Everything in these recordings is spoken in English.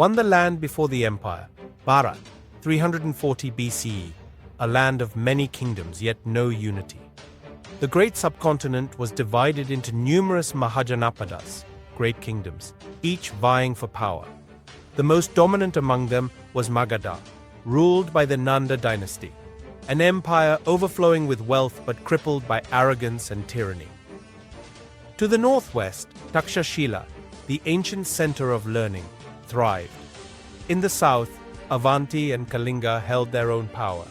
won the land before the empire, Bharat, 340 BCE, a land of many kingdoms yet no unity. The great subcontinent was divided into numerous Mahajanapadas, great kingdoms, each vying for power. The most dominant among them was Magadha, ruled by the Nanda Dynasty, an empire overflowing with wealth but crippled by arrogance and tyranny. To the northwest, Takshashila, the ancient center of learning, thrived. In the south, Avanti and Kalinga held their own power.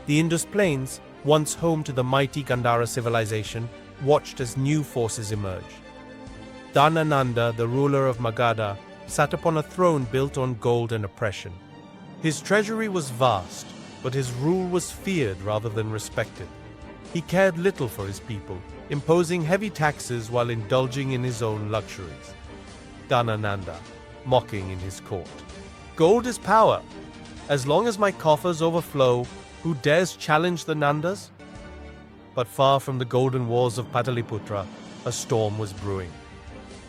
The Indus Plains, once home to the mighty Gandhara civilization, watched as new forces emerged. Dhanananda, the ruler of Magadha, sat upon a throne built on gold and oppression. His treasury was vast, but his rule was feared rather than respected. He cared little for his people, imposing heavy taxes while indulging in his own luxuries. Dhanananda, mocking in his court. Gold is power. As long as my coffers overflow, who dares challenge the Nandas? But far from the golden walls of Pataliputra, a storm was brewing.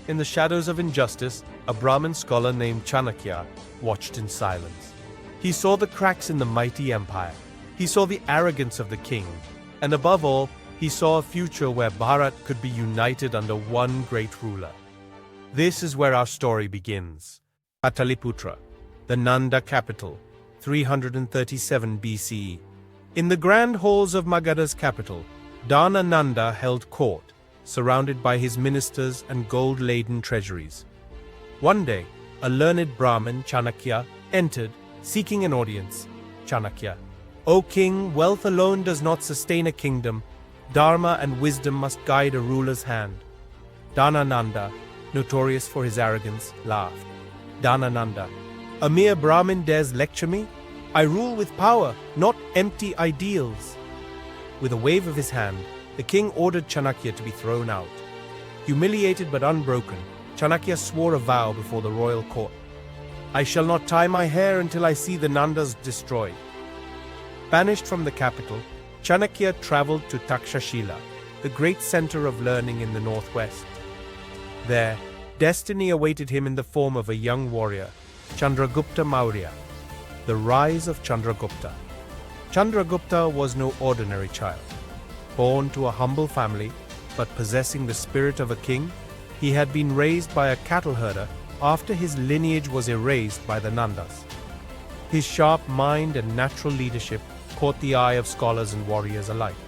In the shadows of injustice, a Brahmin scholar named Chanakya watched in silence. He saw the cracks in the mighty empire. He saw the arrogance of the king. And above all, he saw a future where Bharat could be united under one great ruler. This is where our story begins. Pataliputra, the Nanda capital, 337 BCE. In the grand halls of Magadha's capital, Dhanananda held court, surrounded by his ministers and gold-laden treasuries. One day, a learned Brahmin, Chanakya, entered, seeking an audience. Chanakya: O king, wealth alone does not sustain a kingdom. Dharma and wisdom must guide a ruler's hand. Dhanananda, notorious for his arrogance, laughed. Dhanananda: a mere Brahmin dares lecture me? I rule with power, not empty ideals. With a wave of his hand, the king ordered Chanakya to be thrown out. Humiliated but unbroken, Chanakya swore a vow before the royal court. I shall not tie my hair until I see the Nandas destroyed. Banished from the capital, Chanakya traveled to Takshashila, the great center of learning in the northwest. There, destiny awaited him in the form of a young warrior, Chandragupta Maurya. The rise of Chandragupta. Chandragupta was no ordinary child. Born to a humble family, but possessing the spirit of a king, he had been raised by a cattle herder after his lineage was erased by the Nandas. His sharp mind and natural leadership caught the eye of scholars and warriors alike.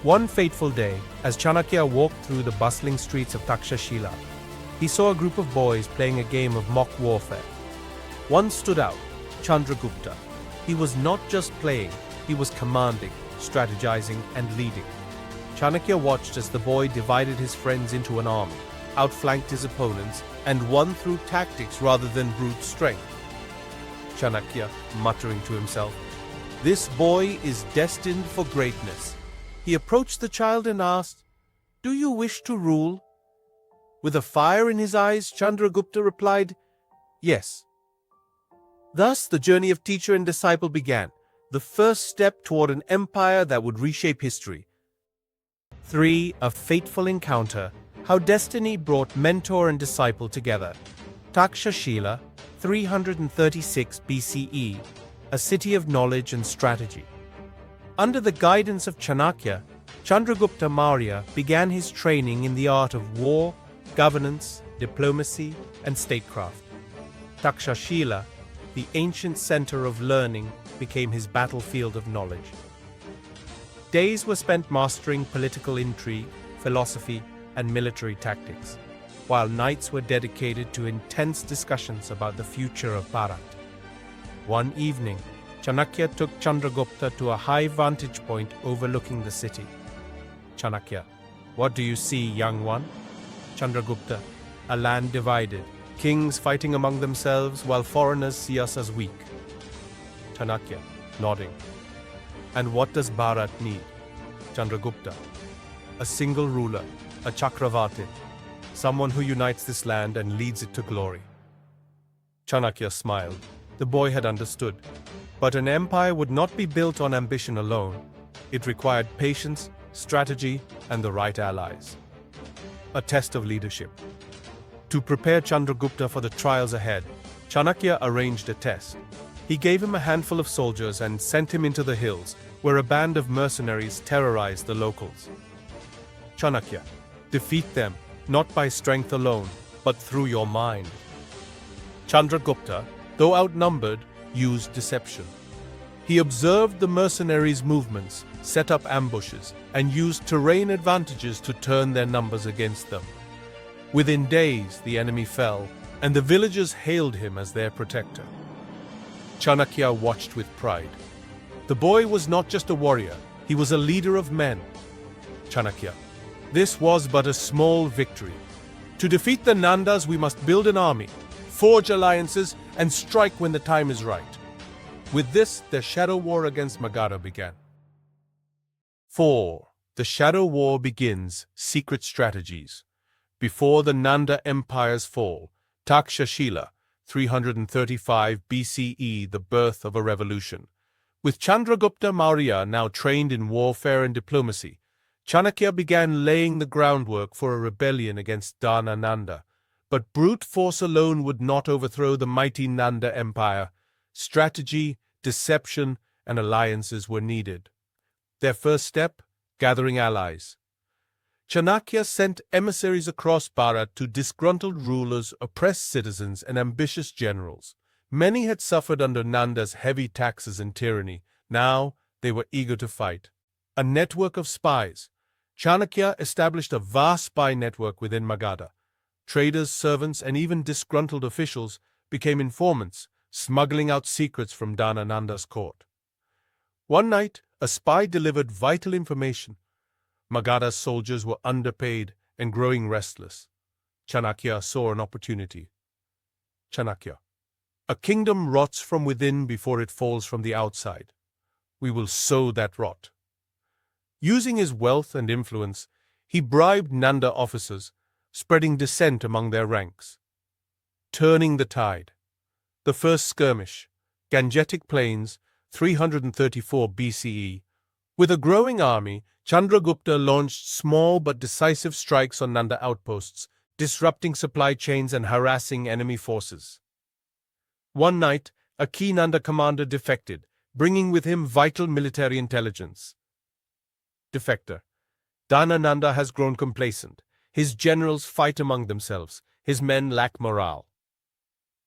One fateful day, as Chanakya walked through the bustling streets of Takshashila, he saw a group of boys playing a game of mock warfare. One stood out, Chandragupta. He was not just playing, he was commanding, strategizing, and leading. Chanakya watched as the boy divided his friends into an army, outflanked his opponents, and won through tactics rather than brute strength. Chanakya, muttering to himself, "This boy is destined for greatness." He approached the child and asked, "Do you wish to rule?" With a fire in his eyes, Chandragupta replied, "Yes." Thus, the journey of teacher and disciple began, the first step toward an empire that would reshape history. 3. A fateful encounter. How destiny brought mentor and disciple together. Takshashila, 336 BCE, a city of knowledge and strategy. Under the guidance of Chanakya, Chandragupta Maurya began his training in the art of war, governance, diplomacy, and statecraft. Takshashila, the ancient center of learning, became his battlefield of knowledge. Days were spent mastering political intrigue, philosophy, and military tactics, while nights were dedicated to intense discussions about the future of Bharat. One evening, Chanakya took Chandragupta to a high vantage point overlooking the city. Chanakya: What do you see, young one? Chandragupta: A land divided, kings fighting among themselves while foreigners see us as weak. Chanakya, nodding: And what does Bharat need? Chandragupta: A single ruler, a Chakravarti, someone who unites this land and leads it to glory. Chanakya smiled. The boy had understood. But an empire would not be built on ambition alone. It required patience, strategy, and the right allies. A test of leadership. To prepare Chandragupta for the trials ahead, Chanakya arranged a test. He gave him a handful of soldiers and sent him into the hills, where a band of mercenaries terrorized the locals. Chanakya, defeat them, not by strength alone, but through your mind. Chandragupta, though outnumbered, used deception. He observed the mercenaries' movements, set up ambushes, and used terrain advantages to turn their numbers against them. Within days, the enemy fell, and the villagers hailed him as their protector. Chanakya watched with pride. The boy was not just a warrior, he was a leader of men. Chanakya, this was but a small victory. To defeat the Nandas, we must build an army, forge alliances, and strike when the time is right. With this, the shadow war against Magadha began. 4. The shadow war begins. Secret strategies. Before the Nanda Empire's fall, Takshashila, 335 BCE, the birth of a revolution. With Chandragupta Maurya now trained in warfare and diplomacy, Chanakya began laying the groundwork for a rebellion against Dana Nanda. But brute force alone would not overthrow the mighty Nanda Empire. Strategy, deception, and alliances were needed. Their first step, gathering allies. Chanakya sent emissaries across Bharat to disgruntled rulers, oppressed citizens, and ambitious generals. Many had suffered under Nanda's heavy taxes and tyranny. Now they were eager to fight. A network of spies. Chanakya established a vast spy network within Magadha. Traders, servants, and even disgruntled officials became informants, smuggling out secrets from Dana Nanda's court. One night, a spy delivered vital information. Magadha's soldiers were underpaid and growing restless. Chanakya saw an opportunity. Chanakya, a kingdom rots from within before it falls from the outside. We will sow that rot. Using his wealth and influence, he bribed Nanda officers, spreading dissent among their ranks. Turning the tide. The first skirmish, Gangetic Plains, 334 BCE. With a growing army, Chandragupta launched small but decisive strikes on Nanda outposts, disrupting supply chains and harassing enemy forces. One night, a key Nanda commander defected, bringing with him vital military intelligence. Defector. Dana Nanda has grown complacent. His generals fight among themselves. His men lack morale.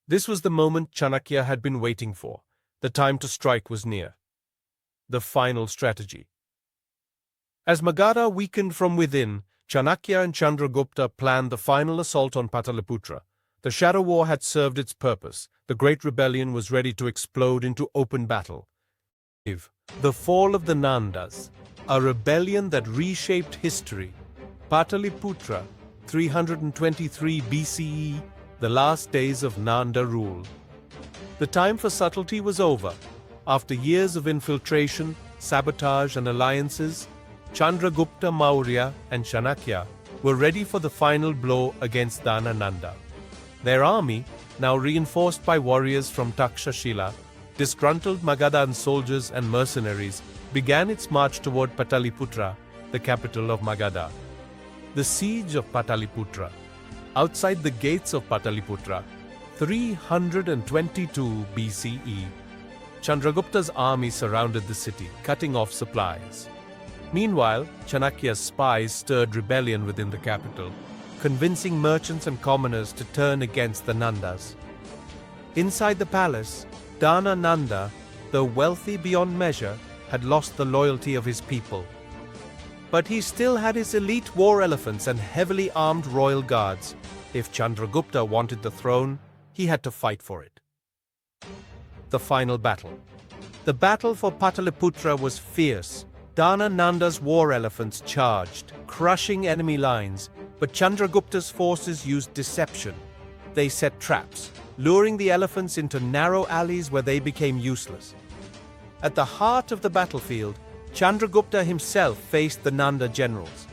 This was the moment Chanakya had been waiting for. The time to strike was near. The final strategy. As Magadha weakened from within, Chanakya and Chandragupta planned the final assault on Pataliputra. The shadow war had served its purpose. The great rebellion was ready to explode into open battle. The fall of the Nandas, a rebellion that reshaped history. Pataliputra, 323 BCE, the last days of Nanda rule. The time for subtlety was over. After years of infiltration, sabotage, and alliances, Chandragupta Maurya and Chanakya were ready for the final blow against Dana Nanda. Their army, now reinforced by warriors from Takshashila, disgruntled Magadhan soldiers and mercenaries, began its march toward Pataliputra, the capital of Magadha. The siege of Pataliputra. Outside the gates of Pataliputra, 322 BCE, Chandragupta's army surrounded the city, cutting off supplies. Meanwhile, Chanakya's spies stirred rebellion within the capital, convincing merchants and commoners to turn against the Nandas. Inside the palace, Dana Nanda, though wealthy beyond measure, had lost the loyalty of his people. But he still had his elite war elephants and heavily armed royal guards. If Chandragupta wanted the throne, he had to fight for it. The final battle. The battle for Pataliputra was fierce. Dana Nanda's war elephants charged, crushing enemy lines, but Chandragupta's forces used deception. They set traps, luring the elephants into narrow alleys where they became useless. At the heart of the battlefield, Chandragupta himself faced the Nanda generals.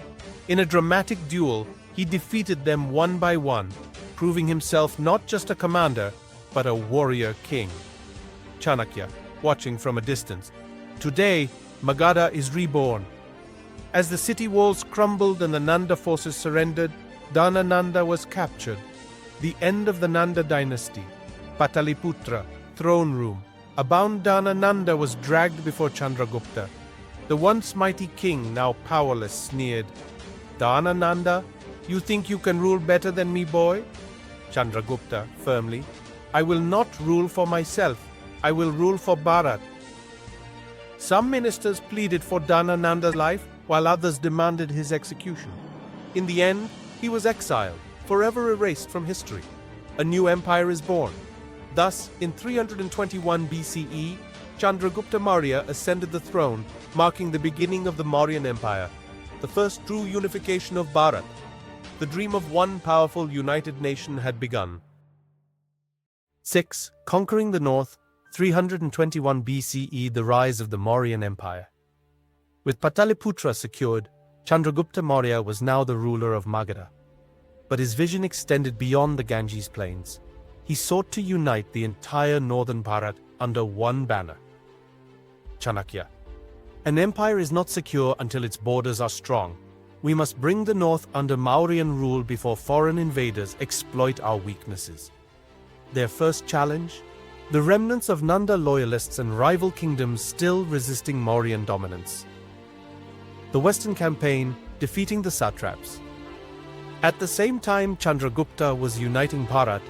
In a dramatic duel, he defeated them one by one, proving himself not just a commander, but a warrior king. Chanakya, watching from a distance. Today, Magadha is reborn. As the city walls crumbled and the Nanda forces surrendered, Dana Nanda was captured. The end of the Nanda Dynasty. Pataliputra, throne room, a bound Nanda was dragged before Chandragupta. The once mighty king, now powerless, sneered, Nanda, you think you can rule better than me, boy? Chandragupta, firmly, I will not rule for myself, I will rule for Bharat. Some ministers pleaded for Nanda's life, while others demanded his execution. In the end, he was exiled, forever erased from history. A new empire is born. Thus, in 321 BCE, Chandragupta Maurya ascended the throne, marking the beginning of the Mauryan Empire, the first true unification of Bharat. The dream of one powerful united nation had begun. 6. Conquering the north, 321 BCE, the rise of the Mauryan Empire. With Pataliputra secured, Chandragupta Maurya was now the ruler of Magadha. But his vision extended beyond the Ganges plains. He sought to unite the entire northern Bharat under one banner. Chanakya. An empire is not secure until its borders are strong. We must bring the north under Mauryan rule before foreign invaders exploit our weaknesses. Their first challenge? The remnants of Nanda loyalists and rival kingdoms still resisting Mauryan dominance. The Western campaign, defeating the satraps. At the same time Chandragupta was uniting Bharat,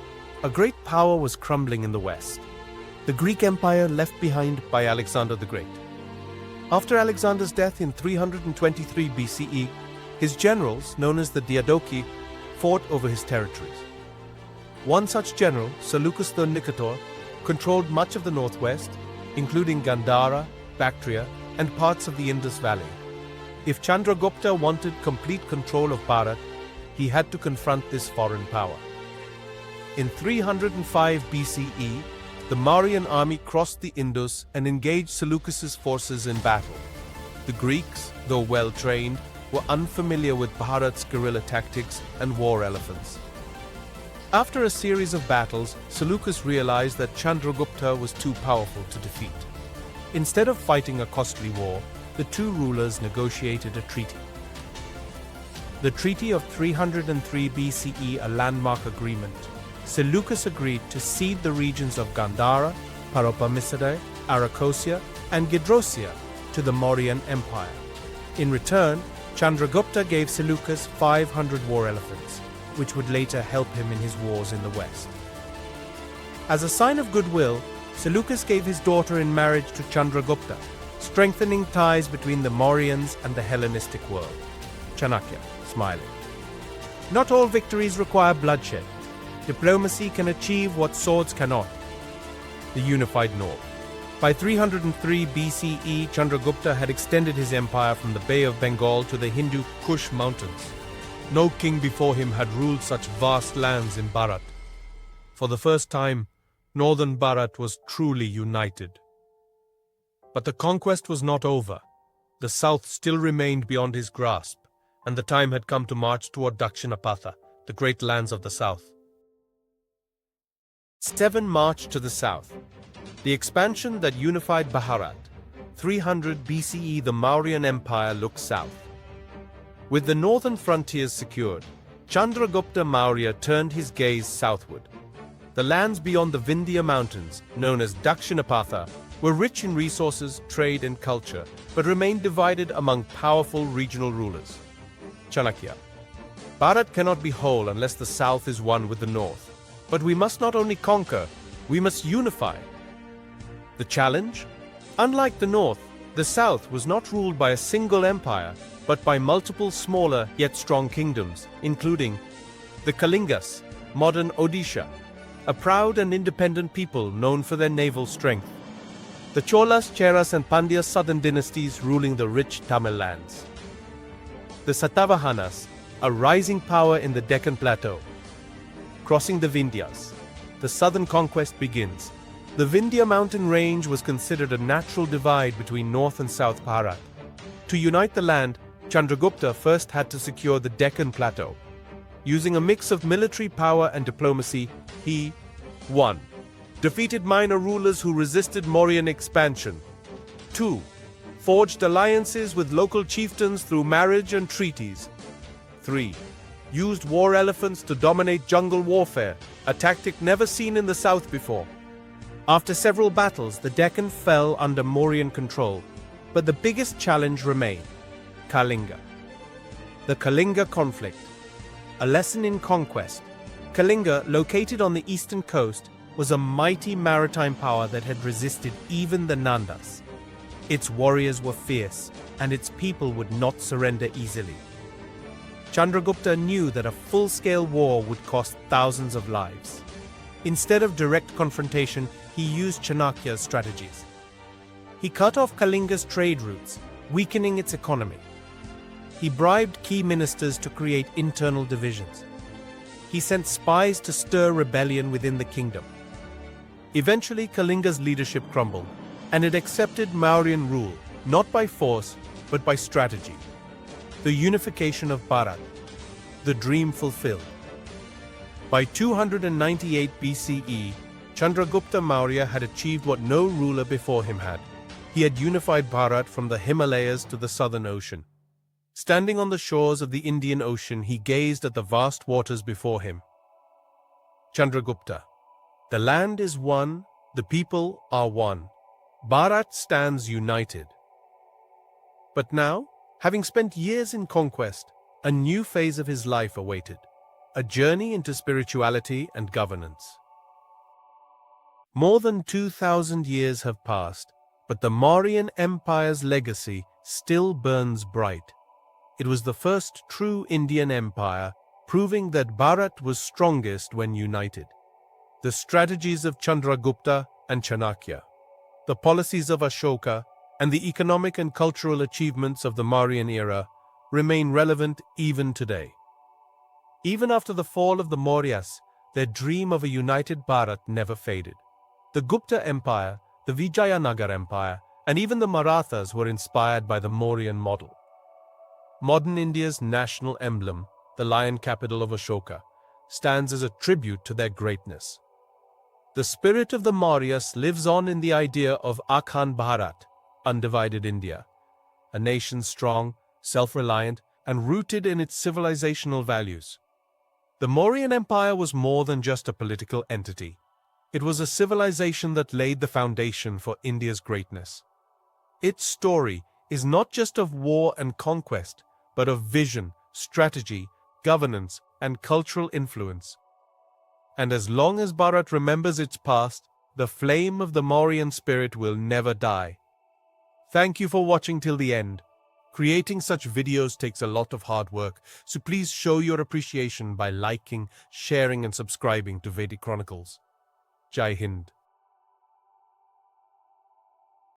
a great power was crumbling in the west. The Greek Empire left behind by Alexander the Great. After Alexander's death in 323 BCE, his generals, known as the Diadochi, fought over his territories. One such general, Seleucus the Nicator, controlled much of the northwest, including Gandhara, Bactria, and parts of the Indus Valley. If Chandragupta wanted complete control of Bharat, he had to confront this foreign power. In 305 BCE, the Mauryan army crossed the Indus and engaged Seleucus's forces in battle. The Greeks, though well-trained, were unfamiliar with Bharat's guerrilla tactics and war elephants. After a series of battles, Seleucus realized that Chandragupta was too powerful to defeat. Instead of fighting a costly war, the two rulers negotiated a treaty. The Treaty of 303 BCE, a landmark agreement, Seleucus agreed to cede the regions of Gandhara, Paropamisadae, Arachosia, and Gedrosia to the Mauryan Empire. In return, Chandragupta gave Seleucus 500 war elephants, which would later help him in his wars in the west. As a sign of goodwill, Seleucus gave his daughter in marriage to Chandragupta, strengthening ties between the Mauryans and the Hellenistic world. Chanakya, smiling. Not all victories require bloodshed. Diplomacy can achieve what swords cannot. The unified north. By 303 BCE, Chandragupta had extended his empire from the Bay of Bengal to the Hindu Kush mountains. No king before him had ruled such vast lands in Bharat. For the first time, northern Bharat was truly united. But the conquest was not over. The south still remained beyond his grasp, and the time had come to march toward Dakshinapatha, the great lands of the south. 7. March to the south. The expansion that unified Bharat. 300 BCE, the Mauryan Empire looked south. With the northern frontiers secured, Chandragupta Maurya turned his gaze southward. The lands beyond the Vindhya mountains, known as Dakshinapatha, were rich in resources, trade, and culture, but remained divided among powerful regional rulers. Chanakya. Bharat cannot be whole unless the south is one with the north. But we must not only conquer, we must unify. The challenge? Unlike the north, the south was not ruled by a single empire, but by multiple smaller yet strong kingdoms, including the Kalingas, modern Odisha, a proud and independent people known for their naval strength. The Cholas, Cheras, and Pandya southern dynasties ruling the rich Tamil lands. The Satavahanas, a rising power in the Deccan Plateau. Crossing the Vindhyas. The southern conquest begins. The Vindhya mountain range was considered a natural divide between North and South Bharat. To unite the land, Chandragupta first had to secure the Deccan Plateau. Using a mix of military power and diplomacy, he 1. Defeated minor rulers who resisted Mauryan expansion. 2. Forged alliances with local chieftains through marriage and treaties. 3. used war elephants to dominate jungle warfare, a tactic never seen in the south before. After several battles, the Deccan fell under Mauryan control, but the biggest challenge remained: Kalinga. The Kalinga conflict. A lesson in conquest. Kalinga, located on the eastern coast, was a mighty maritime power that had resisted even the Nandas. Its warriors were fierce, and its people would not surrender easily. Chandragupta knew that a full-scale war would cost thousands of lives. Instead of direct confrontation, he used Chanakya's strategies. He cut off Kalinga's trade routes, weakening its economy. He bribed key ministers to create internal divisions. He sent spies to stir rebellion within the kingdom. Eventually, Kalinga's leadership crumbled, and it accepted Mauryan rule, not by force, but by strategy. The unification of Bharat, the dream fulfilled. By 298 BCE, Chandragupta Maurya had achieved what no ruler before him had. He had unified Bharat from the Himalayas to the Southern Ocean. Standing on the shores of the Indian Ocean, he gazed at the vast waters before him. Chandragupta. The land is one, the people are one. Bharat stands united. But now, having spent years in conquest, a new phase of his life awaited, a journey into spirituality and governance. More than 2,000 years have passed, but the Mauryan Empire's legacy still burns bright. It was the first true Indian empire, proving that Bharat was strongest when united. The strategies of Chandragupta and Chanakya, the policies of Ashoka, and the economic and cultural achievements of the Mauryan era remain relevant even today. Even after the fall of the Mauryas, their dream of a united Bharat never faded. The Gupta Empire, the Vijayanagar Empire, and even the Marathas were inspired by the Mauryan model. Modern India's national emblem, the lion capital of Ashoka, stands as a tribute to their greatness. The spirit of the Mauryas lives on in the idea of Akhand Bharat, undivided India, a nation strong, self-reliant, and rooted in its civilizational values. The Mauryan Empire was more than just a political entity. It was a civilization that laid the foundation for India's greatness. Its story is not just of war and conquest, but of vision, strategy, governance, and cultural influence. And as long as Bharat remembers its past, the flame of the Mauryan spirit will never die. Thank you for watching till the end. Creating such videos takes a lot of hard work, so please show your appreciation by liking, sharing, and subscribing to Vedic Chronicles. Jai Hind.